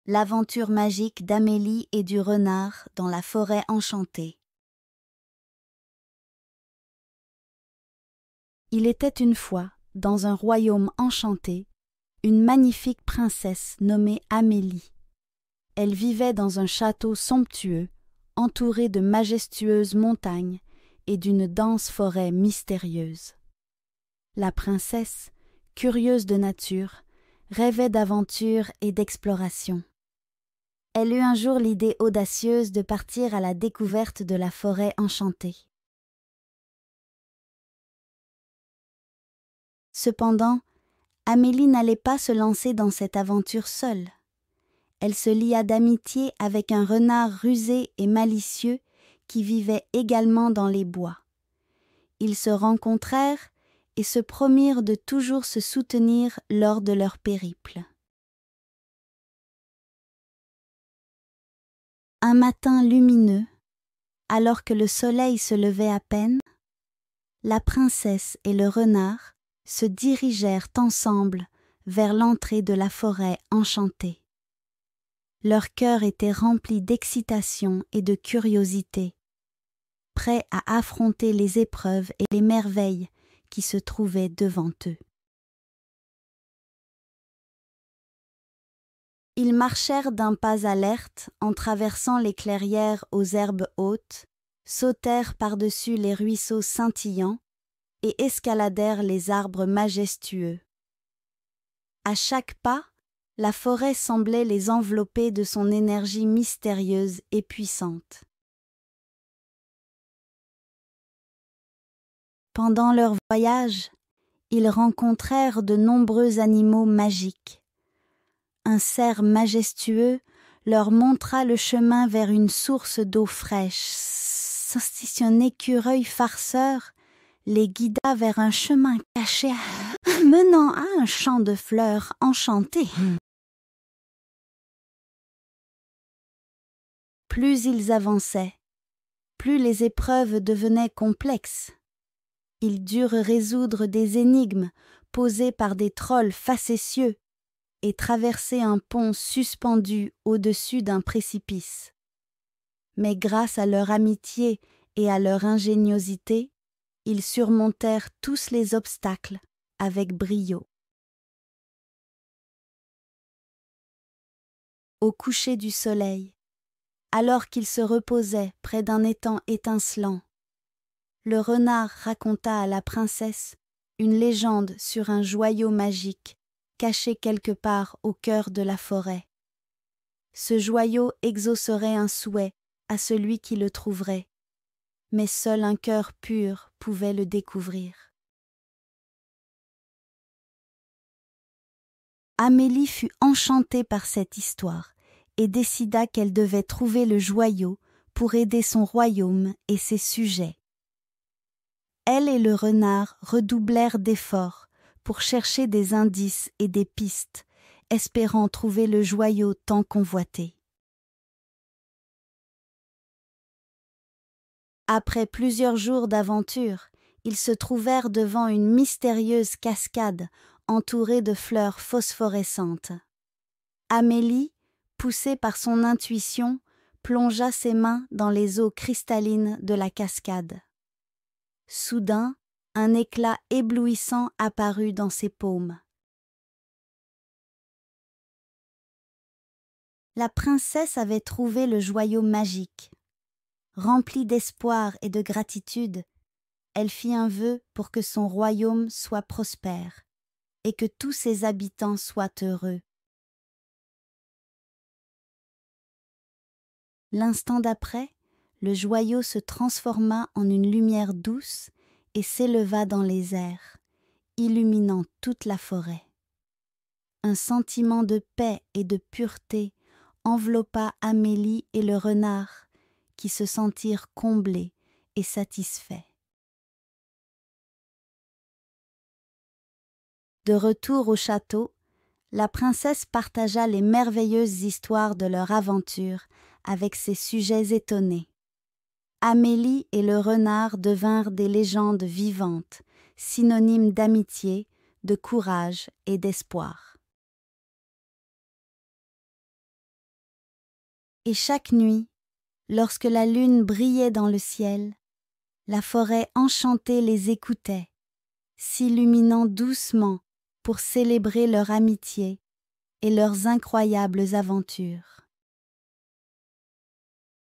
L'aventure magique d'Amélie et du renard dans la forêt enchantée. Il était une fois, dans un royaume enchanté, une magnifique princesse nommée Amélie. Elle vivait dans un château somptueux, entouré de majestueuses montagnes et d'une dense forêt mystérieuse. La princesse, curieuse de nature, rêvait d'aventure et d'exploration. Elle eut un jour l'idée audacieuse de partir à la découverte de la forêt enchantée. Cependant, Amélie n'allait pas se lancer dans cette aventure seule. Elle se lia d'amitié avec un renard rusé et malicieux qui vivait également dans les bois. Ils se rencontrèrent et se promirent de toujours se soutenir lors de leur périple. Un matin lumineux, alors que le soleil se levait à peine, la princesse et le renard se dirigèrent ensemble vers l'entrée de la forêt enchantée. Leur cœur était rempli d'excitation et de curiosité, prêts à affronter les épreuves et les merveilles qui se trouvaient devant eux. Ils marchèrent d'un pas alerte en traversant les clairières aux herbes hautes, sautèrent par-dessus les ruisseaux scintillants et escaladèrent les arbres majestueux. À chaque pas, la forêt semblait les envelopper de son énergie mystérieuse et puissante. Pendant leur voyage, ils rencontrèrent de nombreux animaux magiques. Un cerf majestueux leur montra le chemin vers une source d'eau fraîche. Un écureuil farceur les guida vers un chemin caché menant à un champ de fleurs enchanté. Plus ils avançaient, plus les épreuves devenaient complexes. Ils durent résoudre des énigmes posées par des trolls facétieux et traverser un pont suspendu au-dessus d'un précipice. Mais grâce à leur amitié et à leur ingéniosité, ils surmontèrent tous les obstacles avec brio. Au coucher du soleil, alors qu'ils se reposaient près d'un étang étincelant, le renard raconta à la princesse une légende sur un joyau magique caché quelque part au cœur de la forêt. Ce joyau exaucerait un souhait à celui qui le trouverait, mais seul un cœur pur pouvait le découvrir. Amélie fut enchantée par cette histoire et décida qu'elle devait trouver le joyau pour aider son royaume et ses sujets. Elle et le renard redoublèrent d'efforts pour chercher des indices et des pistes, espérant trouver le joyau tant convoité. Après plusieurs jours d'aventure, ils se trouvèrent devant une mystérieuse cascade entourée de fleurs phosphorescentes. Amélie, poussée par son intuition, plongea ses mains dans les eaux cristallines de la cascade. Soudain, un éclat éblouissant apparut dans ses paumes. La princesse avait trouvé le joyau magique. Remplie d'espoir et de gratitude, elle fit un vœu pour que son royaume soit prospère et que tous ses habitants soient heureux. L'instant d'après, le joyau se transforma en une lumière douce et s'éleva dans les airs, illuminant toute la forêt. Un sentiment de paix et de pureté enveloppa Amélie et le renard, qui se sentirent comblés et satisfaits. De retour au château, la princesse partagea les merveilleuses histoires de leur aventure avec ses sujets étonnés. Amélie et le renard devinrent des légendes vivantes, synonymes d'amitié, de courage et d'espoir. Et chaque nuit, lorsque la lune brillait dans le ciel, la forêt enchantée les écoutait, s'illuminant doucement pour célébrer leur amitié et leurs incroyables aventures.